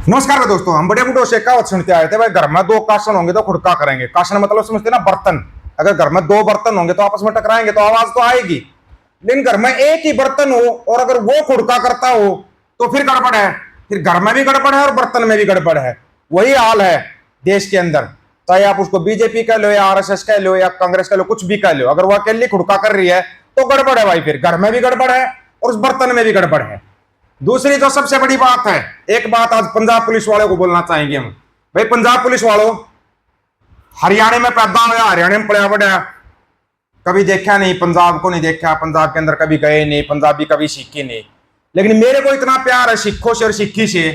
नमस्कार दोस्तों, हम बड़े बूढ़ों से कहावत सुनते आए थे भाई, घर में दो कासन होंगे तो खुड़का करेंगे। कासन मतलब समझते ना, बर्तन। अगर घर में दो बर्तन होंगे तो आपस में टकराएंगे तो आवाज तो आएगी। लेकिन घर में एक ही बर्तन हो और अगर वो खुड़का करता हो तो फिर गड़बड़ है। फिर घर में भी गड़बड़ है और बर्तन में भी गड़बड़ है। वही हाल है देश के अंदर। चाहे आप उसको बीजेपी कह लो या आरएसएस कह लो या कांग्रेस कह लो, कुछ भी कह लो, अगर वो अकेली खुड़का कर रही है तो गड़बड़ है भाई। फिर घर में भी गड़बड़ है और उस बर्तन में भी गड़बड़ है। दूसरी जो सबसे बड़ी बात है, एक बात आज पंजाब पुलिस वालों को बोलना चाहेंगे हम। भाई पंजाब पुलिस वालों, हरियाणा में पैदा हुआ, हरियाणा में पड़ा बड़ा, कभी देखा नहीं, पंजाब को नहीं देखा, पंजाब के अंदर कभी गए नहीं, पंजाबी कभी सीखे नहीं। लेकिन मेरे को इतना प्यार है सिखों से और सिक्खी से।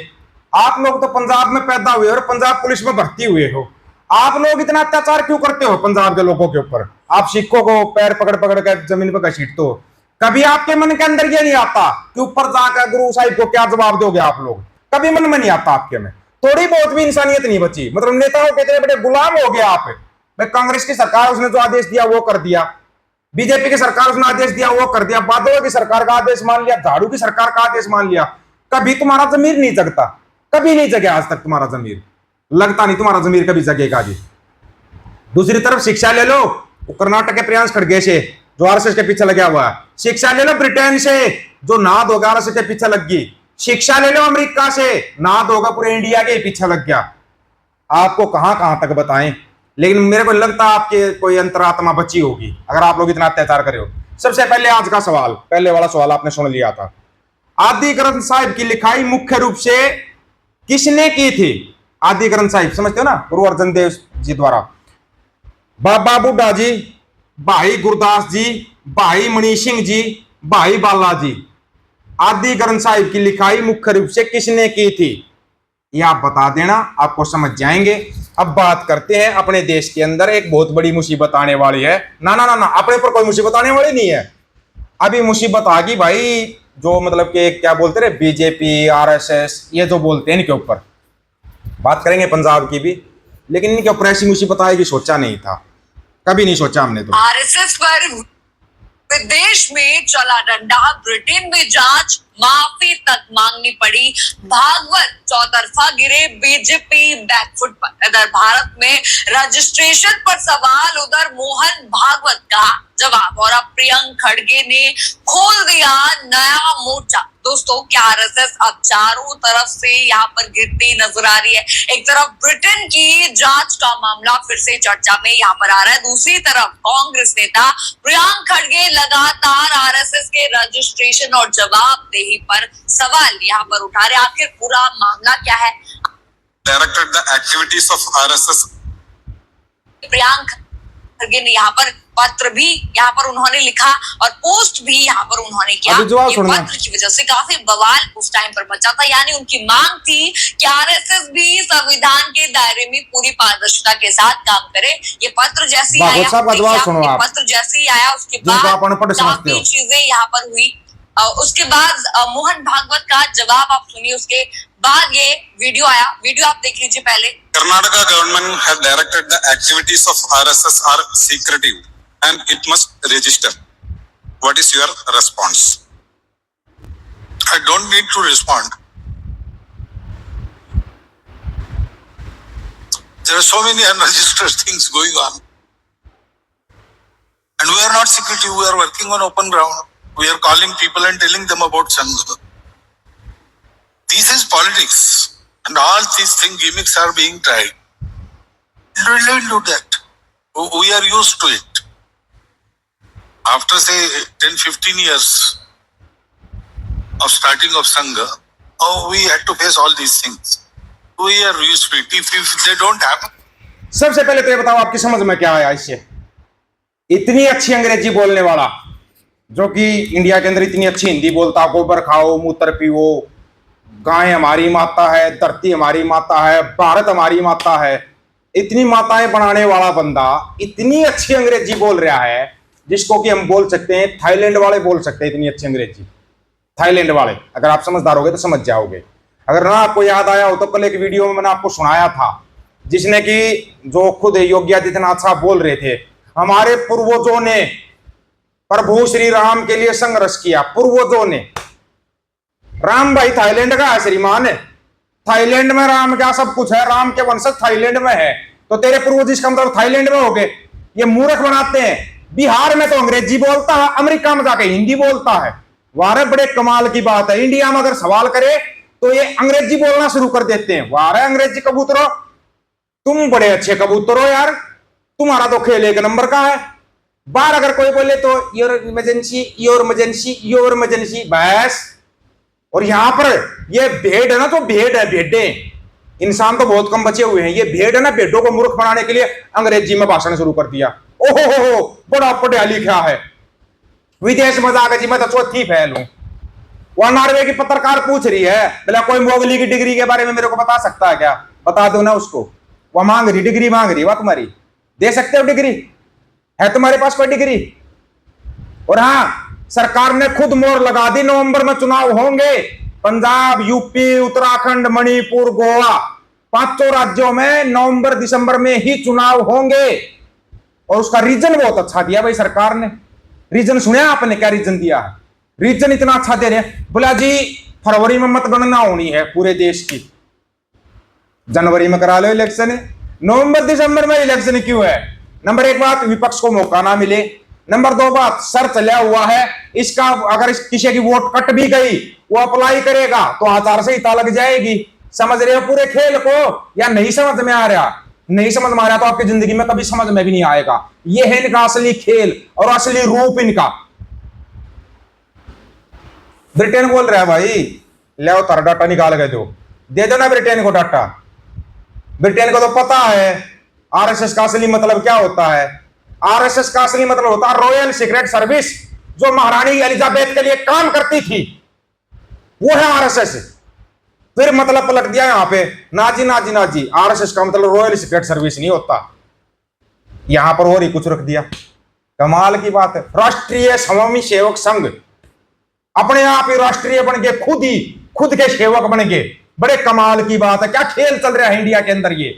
आप लोग तो पंजाब में पैदा हुए और पंजाब पुलिस में भर्ती हुए हो। आप लोग इतना अत्याचार क्यों करते हो पंजाब के लोगों के ऊपर? आप सिखों को पैर पकड़ पकड़ कर जमीन पर घसीटते हो। कभी आपके मन के अंदर ये नहीं आता कि ऊपर जाकर गुरु साहिब को क्या जवाब दोगे आप लोग? कभी मन में नहीं आता आपके में। थोड़ी बहुत भी इंसानियत नहीं बची। मतलब नेताओं के इतने बड़े गुलाम हो गए आप। भाई कांग्रेस की सरकार, उसने जो आदेश दिया वो कर दिया। बीजेपी की सरकार, उसने आदेश दिया वो कर दिया। बादलों की सरकार का आदेश मान लिया, झाड़ू की सरकार का आदेश मान लिया। कभी तुम्हारा जमीर नहीं जगता, कभी नहीं जगे आज तक तुम्हारा जमीर। लगता नहीं तुम्हारा जमीर कभी जगेगा जी। दूसरी तरफ शिक्षा ले लो, कर्नाटक के प्रियांश खड़गे से जो आरएसएस के पीछे लगा हुआ है। शिक्षा ले लो ब्रिटेन से, जो नाद होगा आरएसएस के पीछे लग गई। शिक्षा ले लो अमेरिका से, नाद होगा पूरे इंडिया के पीछे लग गया। आपको कहां कहां तक बताएं, लेकिन मेरे को लगता है आपके कोई अंतरात्मा बची होगी अगर आप लोग इतना अत्याचार करे हो। सबसे पहले आज का सवाल, पहले वाला सवाल आपने सुन लिया था। आदि ग्रंथ साहिब की लिखाई मुख्य रूप से किसने की थी? आदि ग्रंथ साहिब समझते हो ना, गुरु अर्जन देव जी द्वारा। बाबा बुड्ढा जी, भाई गुरदास जी, भाई मणि सिंह जी, भाई बाला जी। आदि ग्रंथ साहिब की लिखाई मुख्य रूप से किसने की थी? यह आप बता देना, आपको समझ जाएंगे। अब बात करते हैं, अपने देश के अंदर एक बहुत बड़ी मुसीबत आने वाली है। ना ना ना ना, अपने पर कोई मुसीबत आने वाली नहीं है। अभी मुसीबत आ गई भाई, जो मतलब कि क्या बोलते रहे, बीजेपी आरएसएस, ये जो बोलते हैं इनके ऊपर। बात करेंगे पंजाब की भी, लेकिन इनके ऊपर ऐसी मुसीबत आएगी सोचा नहीं था, कभी नहीं सोचा हमने तो। आरएसएस पर विदेश में चला डंडा, ब्रिटेन में जांच, माफी तक मांगनी पड़ी। भागवत चौतरफा गिरे, बीजेपी बैकफुट पर। इधर भारत में रजिस्ट्रेशन पर सवाल, उधर मोहन भागवत का जवाब। और अब प्रियंक खड़गे ने खोल दिया नया मोर्चा। दोस्तों, क्या आरएसएस अब चारों तरफ से यहाँ पर गिरती नजर आ रही है? एक तरफ ब्रिटेन की जांच का मामला फिर से चर्चा में यहाँ पर आ रहा है, दूसरी तरफ कांग्रेस नेता प्रियंक खड़गे लगातार आरएसएस के रजिस्ट्रेशन और जवाबदेही पर सवाल यहाँ पर उठा रहे। आखिर पूरा मामला क्या है? Directed the activities of RSS. Priyank खड़गे ने यहाँ पर पत्र भी यहाँ पर उन्होंने लिखा और पोस्ट भी यहाँ पर उन्होंने किया। ये पत्र की वजह से काफी बवाल उस टाइम पर मचा था। यानी उनकी मांग थी कि आरएसएस भी संविधान के दायरे में पूरी पारदर्शिता के साथ काम करे। ये पत्र जैसे ही आया, पत्र जैसे ही आया उसके बाद काफी चीजें यहाँ पर हुई। उसके बाद मोहन भागवत का जवाब आप सुनिए, उसके बाद ये वीडियो आया। वीडियो आप देख लीजिए पहले। Karnataka government has directed the activities of RSS are secretive and it must register. What is your response? I don't need to respond. There are so many unregistered things going on. And we are not secretive, we are working on open ground. We are calling people and telling them about Sangha. This is politics. And all these things, gimmicks are being tried. Don't do that. We are used to it. After say 10-15 years of starting of Sangha, we had to face all these things. We are used to it. If they don't happen. सबसे पहले तो ये बताओ आपकी समझ में क्या आया इससे? इतनी अच्छी अंग्रेजी बोलने वाला, जो कि इंडिया के अंदर इतनी अच्छी हिंदी बोलता, गोबर खाओ मूत्र पियो, गाय हमारी माता है, धरती हमारी माता है, भारत हमारी माता है, इतनी माताएं बनाने वाला बंदा इतनी अच्छी अंग्रेजी बोल रहा है, जिसको कि हम बोल सकते हैं थाईलैंड वाले बोल सकते हैं। इतनी अच्छी अंग्रेजी थाईलैंड वाले, अगर आप समझदार होगे तो समझ जाओगे। अगर ना आपको याद आया हो तो कल एक वीडियो में मैंने आपको सुनाया था, जिसने कि जो खुद योगी आदित्यनाथ साहब बोल रहे थे, हमारे पूर्वजों ने प्रभु श्री राम के लिए संघर्ष किया। पूर्वजों ने, राम भाई थाईलैंड का है श्रीमान है, थाईलैंड में राम क्या सब कुछ है, राम के वंशज थाईलैंड में है, तो तेरे पूर्वज इसका मतलब थाईलैंड में हो गए। ये मूर्ख बनाते हैं। बिहार में तो अंग्रेजी बोलता है, अमेरिका में जाके हिंदी बोलता है। वारे बड़े कमाल की बात है, इंडिया में अगर सवाल करे तो ये अंग्रेजी बोलना शुरू कर देते हैं। वारे अंग्रेजी कबूतरों, तुम बड़े अच्छे कबूतर हो यार, तुम्हारा तो खेल एक नंबर का है। बाहर अगर कोई बोले तो your emergency, your emergency, your emergency, बस। और यहां पर ये भेड़ है ना, तो भेड़ है, भेड़े, इंसान तो बहुत कम बचे हुए हैं। ये भेड़ है ना, भेड़ों को मूर्ख बनाने के लिए अंग्रेजी में भाषण शुरू कर दिया। ओहो हो, बड़ा पढ़ा लिखा है, विदेश में जाकर जी मैं तो चौथी फैल हूं। वहां नॉर्वे की पत्रकार पूछ रही है, बोला कोई मोगली की डिग्री के बारे में मेरे को बता सकता है क्या? बता दो ना उसको। वह मांग रही, डिग्री मांग रही, वह तुम्हारी दे सकते हो डिग्री? है तुम्हारे पास कोई डिग्री? और हाँ, सरकार ने खुद मोहर लगा दी, नवंबर में चुनाव होंगे। पंजाब, यूपी, उत्तराखंड, मणिपुर, गोवा, 5 राज्यों में नवंबर दिसंबर में ही चुनाव होंगे। और उसका रीजन बहुत अच्छा दिया भाई सरकार ने। रीजन सुना आपने? क्या रीजन दिया है? रीजन इतना अच्छा दे रहे हैं, बोला जी फरवरी में मतगणना होनी है पूरे देश की, जनवरी में करा लो इलेक्शन, नवंबर दिसंबर में इलेक्शन क्यों है? नंबर 1 बात, विपक्ष को मौका ना मिले। नंबर 2 बात, सर चला हुआ है इसका, अगर किसी की वोट कट भी गई, वो अप्लाई करेगा तो आचार संहिता लग जाएगी। समझ रहे हो पूरे खेल को, या नहीं समझ में आ रहा? नहीं समझ में आ रहा तो आपकी जिंदगी में कभी समझ में भी नहीं आएगा। ये है इनका असली खेल और असली रूप इनका। ब्रिटेन बोल रहा है भाई, ले तारा डाटा निकाल के दो, दे दो ना ब्रिटेन को डाटा। ब्रिटेन को तो पता है आरएसएस का असली मतलब क्या होता है। आरएसएस का असली मतलब होता है रॉयल सीक्रेट सर्विस, जो महारानी एलिजाबेथ के लिए काम करती थी, वो है आरएसएस। फिर मतलब पलट दिया यहां पे, नाजी नाजी नाजी, आरएसएस का मतलब रॉयल सीक्रेट सर्विस नहीं होता, यहां पर और ही कुछ रख दिया। कमाल की बात है। राष्ट्रीय स्वयं सेवक संघ अपने आप ही राष्ट्रीय बन गए, खुद के सेवक बन गए। बड़े कमाल की बात है। क्या खेल चल रहा है इंडिया के अंदर ये?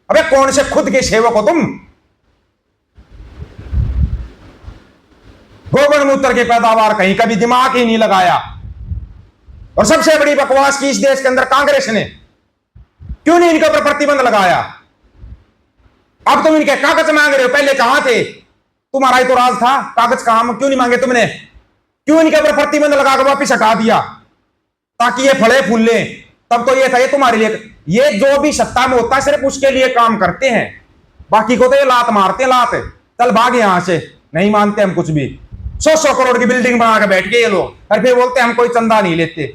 अबे कौन से खुद के सेवक हो तुम? गोबर मूत्र की पैदावार कहीं कभी दिमाग ही नहीं लगाया। और सबसे बड़ी बकवास की इस देश के अंदर कांग्रेस ने क्यों नहीं इनके ऊपर प्रतिबंध लगाया? अब तुम इनके कागज मांग रहे हो, पहले कहां थे? तुम्हारा ही तो राज था, कागज कहां, क्यों नहीं मांगे तुमने? क्यों इनके ऊपर प्रतिबंध लगाकर वापिस हटा दिया ताकि ये फले फूले? तब तो ये था ये तुम्हारे लिए, ये जो भी सत्ता में होता है सिर्फ उसके लिए काम करते हैं, बाकी को तो ये लात मारते हैं, लात। चल भाग यहां से, नहीं मानते हम कुछ भी। 100 करोड़ की बिल्डिंग बना के बैठ गए ये लोग, और फिर बोलते हैं हम कोई चंदा नहीं लेते।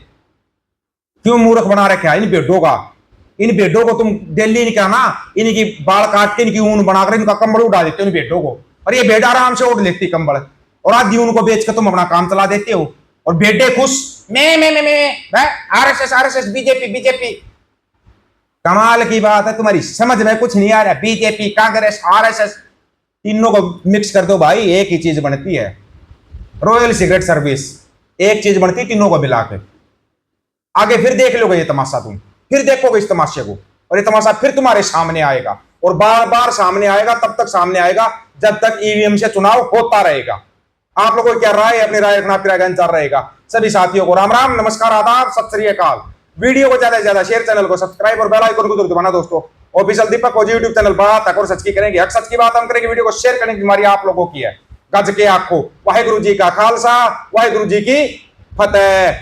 क्यों मूर्ख बना रखा है इन भेड़ों का? इन भेड़ों को तुम दिल्ली नहीं कहना, इनकी बाल काट के इनकी ऊन बनाकर इनका कंबल उड़ा देते हो इन भेड़ों को, और ये भेड़ आराम से ओढ़ लेती कंबल, और आधी ऊन को बेच के तुम अपना काम चला देते हो। और भेड़े खुश, मैं आरएसएस आरएसएस, बीजेपी बीजेपी। कमाल की बात है, तुम्हारी समझ में कुछ नहीं आ रहा। बीजेपी, कांग्रेस, आरएसएस, तीनों को मिक्स कर दो भाई, एक ही चीज बनती है, रॉयल सीक्रेट सर्विस। एक चीज बनती तीनों को मिला के। आगे फिर देख लोगे ये तमाशा, तुम फिर देखोगे इस तमाशे को, और ये तमाशा फिर तुम्हारे सामने आएगा, और बार बार सामने आएगा। तब तक सामने आएगा जब तक ईवीएम से चुनाव होता रहेगा। आप लोगों की क्या राय है? अपनी राय रखना, आपकी राय अनुसार रहेगा। सभी साथियों को राम राम, नमस्कार, आदाब, सत श्री अकाल। वीडियो को ज्यादा से ज्यादा शेयर, चैनल को सब्सक्राइब और बेल आइकन को जरूर दबाना दोस्तों। ऑफिशियल दीपक को यूट्यूब चैनल बात हक और सच की करेंगे, हक सच की बात हम करेंगे। वीडियो को शेयर करने की हमारी आप लोगों की है। गज के आंखों, वाहेगुरु जी का खालसा, वाहेगुरु जी की फतेह।